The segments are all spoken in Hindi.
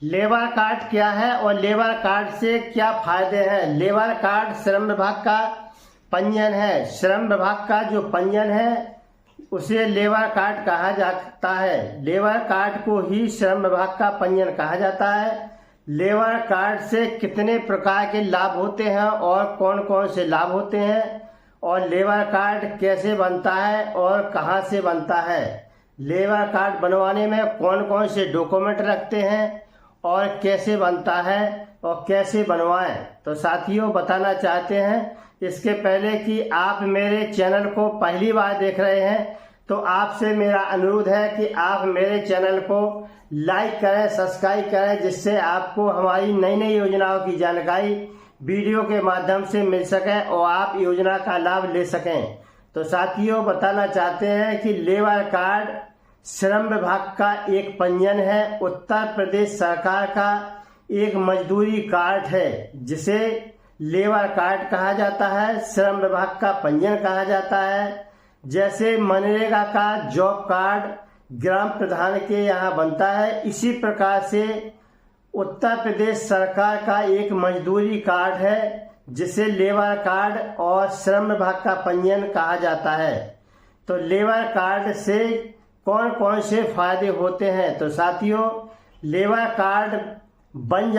लेबर कार्ड क्या है और लेबर कार्ड से क्या फायदे हैं। लेबर कार्ड श्रम विभाग का पंजीयन है। श्रम विभाग का जो पंजीयन है उसे लेबर कार्ड कहा जाता है। लेबर कार्ड को ही श्रम विभाग का पंजीयन कहा जाता है। लेबर कार्ड से कितने प्रकार के लाभ होते हैं और कौन कौन से लाभ होते हैं और लेबर कार्ड कैसे बनता है और कहाँ से बनता है। लेबर कार्ड बनवाने में कौन कौन से डॉक्यूमेंट लगते हैं और कैसे बनता है और कैसे बनवाएं, तो साथियों बताना चाहते हैं। इसके पहले कि आप मेरे चैनल को पहली बार देख रहे हैं तो आपसे मेरा अनुरोध है कि आप मेरे चैनल को लाइक करें, सब्सक्राइब करें, जिससे आपको हमारी नई नई योजनाओं की जानकारी वीडियो के माध्यम से मिल सके और आप योजना का लाभ ले सकें। तो साथियों बताना चाहते हैं कि लेबर कार्ड श्रम विभाग का एक पंजीयन है। उत्तर प्रदेश सरकार का एक मजदूरी कार्ड है जिसे लेबर कार्ड कहा जाता है, श्रम विभाग का पंजीयन कहा जाता है। जैसे मनरेगा का जॉब कार्ड ग्राम प्रधान के यहाँ बनता है, इसी प्रकार से उत्तर प्रदेश सरकार का एक मजदूरी कार्ड है जिसे लेबर कार्ड और श्रम विभाग का पंजीयन कहा जाता है। तो लेबर कार्ड से कौन कौन से फायदे होते हैं, तो साथियों लेबर कार्ड बन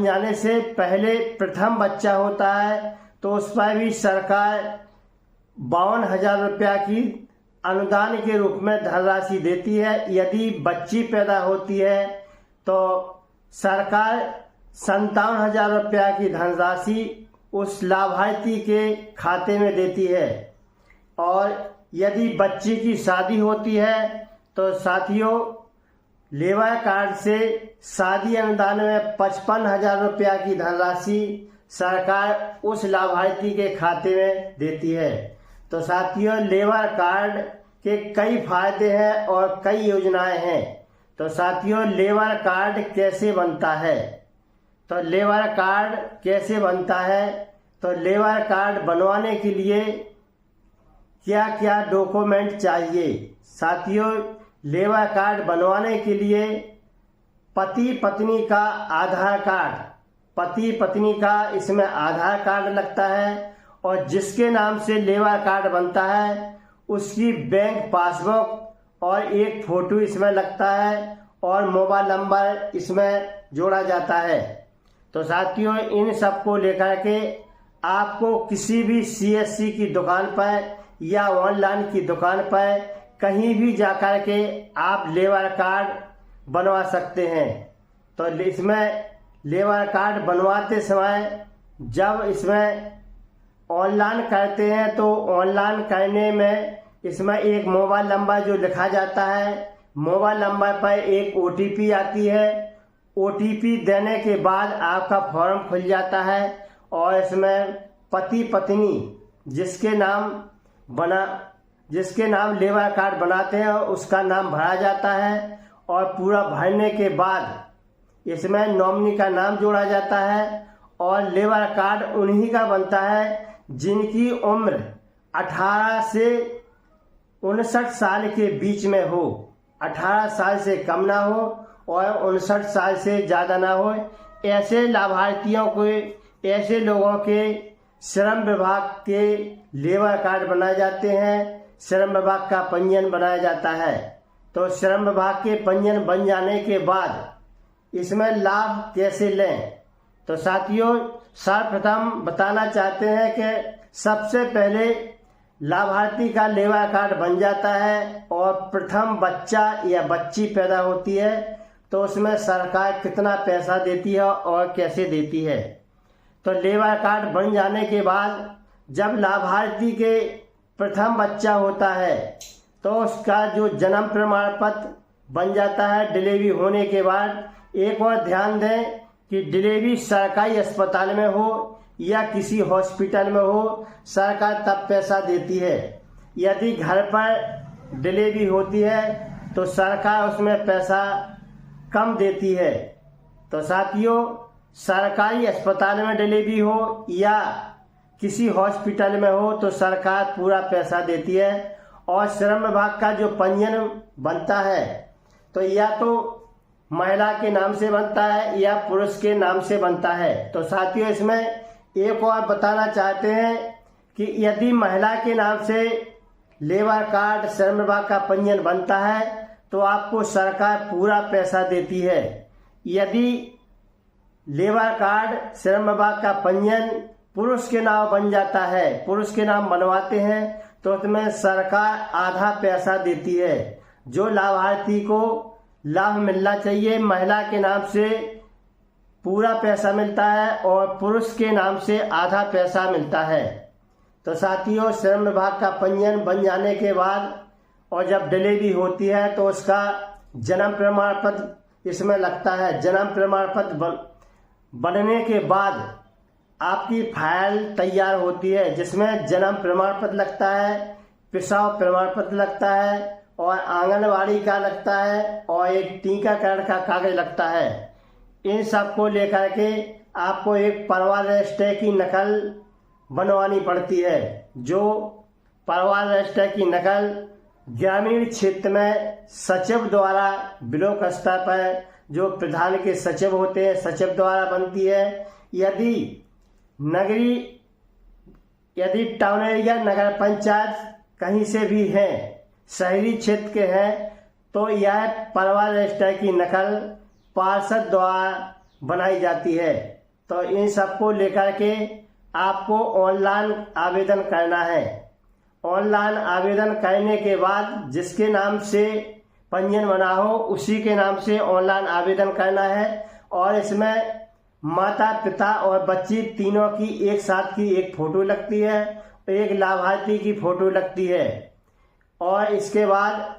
जाने से पहले प्रथम बच्चा होता है तो उस पर भी सरकार 52,000 रुपया की अनुदान के रूप में धनराशि देती है। यदि बच्ची पैदा होती है तो सरकार 57,000 रुपया की धनराशि उस लाभार्थी के खाते में देती है। और यदि बच्ची की शादी होती है तो साथियों लेबर कार्ड से शादी अनुदान में 55,000 रुपया की धनराशि सरकार उस लाभार्थी के खाते में देती है। तो साथियों लेबर कार्ड के कई फायदे हैं और कई योजनाएं हैं। तो साथियों लेबर कार्ड कैसे बनता है, तो लेबर कार्ड कैसे बनता है, तो लेबर कार्ड बनवाने के लिए क्या क्या डॉक्यूमेंट चाहिए। साथियों लेबर कार्ड बनवाने के लिए पति पत्नी का आधार कार्ड, पति पत्नी का इसमें आधार कार्ड लगता है और जिसके नाम से लेबर कार्ड बनता है उसकी बैंक पासबुक और एक फोटो इसमें लगता है और मोबाइल नंबर इसमें जोड़ा जाता है। तो साथियों इन सब को लेकर के आपको किसी भी CSC की दुकान पर या ऑनलाइन की दुकान पर कहीं भी जाकर के आप लेबर कार्ड बनवा सकते हैं। तो इसमें लेबर कार्ड बनवाते समय जब इसमें ऑनलाइन करते हैं तो ऑनलाइन करने में इसमें एक मोबाइल नंबर जो लिखा जाता है, मोबाइल नंबर पर एक OTP आती है। OTP देने के बाद आपका फॉर्म खुल जाता है और इसमें पति पत्नी जिसके नाम लेबर कार्ड बनाते हैं उसका नाम भरा जाता है और पूरा भरने के बाद इसमें नॉमिनी का नाम जोड़ा जाता है। और लेबर कार्ड उन्हीं का बनता है जिनकी उम्र 18 से 59 साल के बीच में हो, 18 साल से कम ना हो और 59 साल से ज़्यादा ना हो। ऐसे लाभार्थियों को, ऐसे लोगों के श्रम विभाग के लेबर कार्ड बनाए जाते हैं, श्रम विभाग का पंजीयन बनाया जाता है। तो श्रम विभाग के पंजीयन बन जाने के बाद इसमें लाभ कैसे लें, तो साथियों सर्वप्रथम बताना चाहते हैं कि सबसे पहले लाभार्थी का लेबर कार्ड बन जाता है और प्रथम बच्चा या बच्ची पैदा होती है तो उसमें सरकार कितना पैसा देती है और कैसे देती है। तो लेबर कार्ड बन जाने के बाद जब लाभार्थी के प्रथम बच्चा होता है तो उसका जो जन्म प्रमाण पत्र बन जाता है डिलीवरी होने के बाद। एक और ध्यान दें कि डिलीवरी सरकारी अस्पताल में हो या किसी हॉस्पिटल में हो, सरकार तब पैसा देती है। यदि घर पर डिलीवरी होती है तो सरकार उसमें पैसा कम देती है। तो साथियों सरकारी अस्पताल में डिलीवरी हो या किसी हॉस्पिटल में हो तो सरकार पूरा पैसा देती है। और श्रम विभाग का जो पंजीयन बनता है तो या तो महिला के नाम से बनता है या पुरुष के नाम से बनता है। तो साथियों, इसमें एक और बताना चाहते हैं कि यदि महिला के नाम से लेबर कार्ड श्रम विभाग का पंजीयन बनता है तो आपको सरकार पूरा पैसा देती है। यदि लेबर कार्ड श्रम विभाग का पंजीयन पुरुष के नाम बन जाता है, पुरुष के नाम बनवाते हैं, तो उसमें सरकार आधा पैसा देती है। जो लाभार्थी को लाभ मिलना चाहिए, महिला के नाम से पूरा पैसा मिलता है और पुरुष के नाम से आधा पैसा मिलता है। तो साथियों, श्रम विभाग का पंजीयन बन जाने के बाद और जब डिलीवरी होती है तो उसका जन्म प्रमाण पत्र इसमें लगता है। जन्म प्रमाण पत्र बनने के बाद आपकी फाइल तैयार होती है, जिसमें जन्म प्रमाण पत्र लगता है, प्रसव प्रमाण पत्र लगता है और आंगनवाड़ी का लगता है और एक टीकाकरण का कागज लगता है। इन सब को लेकर के आपको एक परिवार रजिस्टर की नकल बनवानी पड़ती है। जो परिवार रजिस्टर की नकल ग्रामीण क्षेत्र में सचिव द्वारा ब्लॉक स्तर पर जो प्रधान के सचिव होते हैं, सचिव द्वारा बनती है। यदि टाउन एरिया नगर पंचायत कहीं से भी है, शहरी क्षेत्र के हैं, तो यह परिवार रजिस्टर की नकल पार्षद द्वारा बनाई जाती है। तो इन सबको लेकर के आपको ऑनलाइन आवेदन करना है। ऑनलाइन आवेदन करने के बाद जिसके नाम से पंजीयन बना हो उसी के नाम से ऑनलाइन आवेदन करना है। और इसमें माता पिता और बच्ची तीनों की एक साथ की एक फोटो लगती है, एक लाभार्थी की फोटो लगती है। और इसके बाद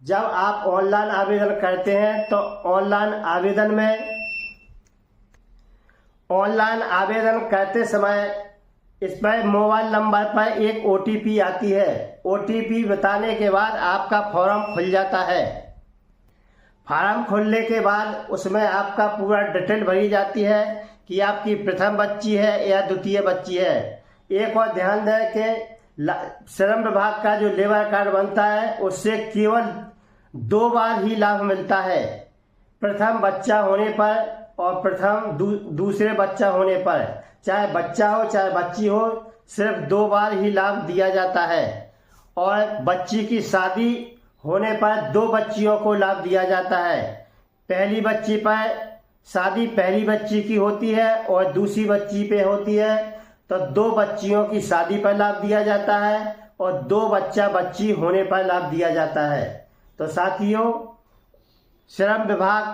जब आप ऑनलाइन आवेदन करते हैं तो ऑनलाइन आवेदन करते समय इसमें मोबाइल नंबर पर एक OTP आती है। OTP बताने के बाद आपका फॉर्म खुल जाता है। फॉर्म खुलने के बाद उसमें आपका पूरा डिटेल भरी जाती है कि आपकी प्रथम बच्ची है या द्वितीय बच्ची है। एक और ध्यान दें कि श्रम विभाग का जो लेबर कार्ड बनता है उससे केवल 2 बार ही लाभ मिलता है, प्रथम बच्चा होने पर और दूसरे बच्चा होने पर। चाहे बच्चा हो चाहे बच्ची हो, सिर्फ 2 बार ही लाभ दिया जाता है। और बच्ची की शादी होने पर 2 बच्चियों को लाभ दिया जाता है। पहली बच्ची पर शादी पहली बच्ची की होती है और दूसरी बच्ची पे होती है, तो 2 बच्चियों की शादी पर लाभ दिया जाता है और 2 बच्ची होने पर लाभ दिया जाता है। तो साथियों, श्रम विभाग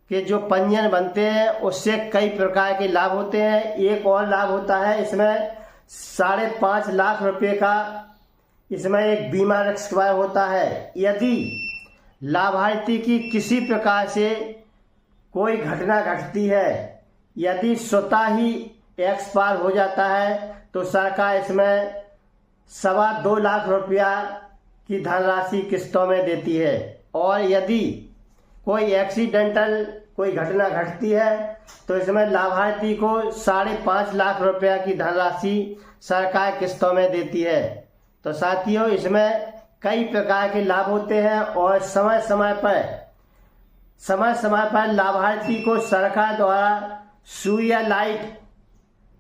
के जो पंजीयन बनते हैं उससे कई प्रकार के लाभ होते हैं। एक और लाभ होता है इसमें 5.5 लाख रुपए का इसमें एक बीमा रक्षा कवर होता है। यदि लाभार्थी की किसी प्रकार से कोई घटना घटती है, यदि स्वतः ही एक्सपायर हो जाता है, तो सरकार इसमें 2.25 लाख रुपया की धनराशि किस्तों में देती है। और यदि कोई एक्सीडेंटल कोई घटना घटती है तो इसमें लाभार्थी को 5.5 लाख रुपया की धनराशि सरकार किस्तों में देती है। तो साथियों, इसमें कई प्रकार के लाभ होते हैं और समय समय पर लाभार्थी को सरकार द्वारा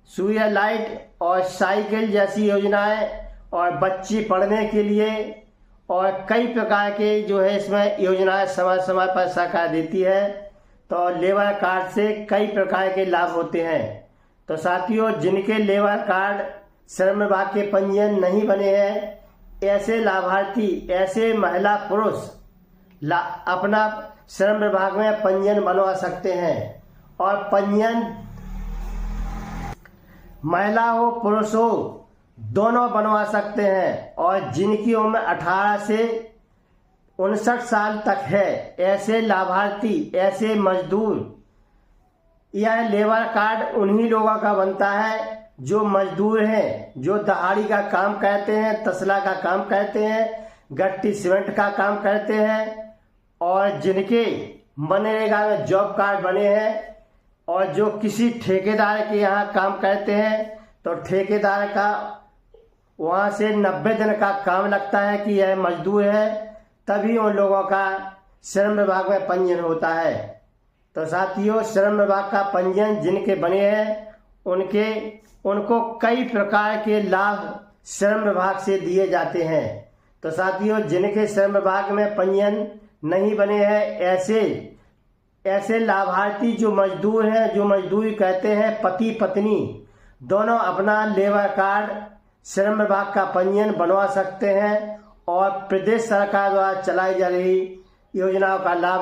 सुइया लाइट और साइकिल जैसी योजनाएं और बच्ची पढ़ने के लिए और कई प्रकार के जो है इसमें योजनाएं समय समय पर सरकार देती है। तो लेबर कार्ड से कई प्रकार के लाभ होते हैं। तो साथियों, जिनके लेबर कार्ड श्रम विभाग के पंजीयन नहीं बने हैं, ऐसे लाभार्थी, ऐसे महिला पुरुष अपना श्रम विभाग में पंजीयन बनवा सकते हैं। और पंजीयन महिला हो पुरुष हो दोनों बनवा सकते हैं। और जिनकी उम्र 18 से 59 साल तक है, ऐसे लाभार्थी, ऐसे मजदूर, यह लेबर कार्ड उन्हीं लोगों का बनता है जो मजदूर हैं, जो दहाड़ी का काम करते हैं, तसला का काम करते हैं, गट्टी सीमेंट का काम करते हैं, और जिनके मनरेगा में जॉब कार्ड बने हैं, और जो किसी ठेकेदार के यहाँ काम करते हैं तो ठेकेदार का वहाँ से 90 दिन का काम लगता है कि यह मजदूर है, तभी उन लोगों का श्रम विभाग में पंजीयन होता है। तो साथियों, श्रम विभाग का पंजीयन जिनके बने हैं उनको कई प्रकार के लाभ श्रम विभाग से दिए जाते हैं। तो साथियों, जिनके श्रम विभाग में पंजीयन नहीं बने हैं, ऐसे लाभार्थी जो मजदूर हैं, जो मजदूरी करते हैं, पति पत्नी दोनों अपना लेबर कार्ड श्रम विभाग का पंजीयन बनवा सकते हैं और प्रदेश सरकार द्वारा चलाई जा रही योजनाओं का लाभ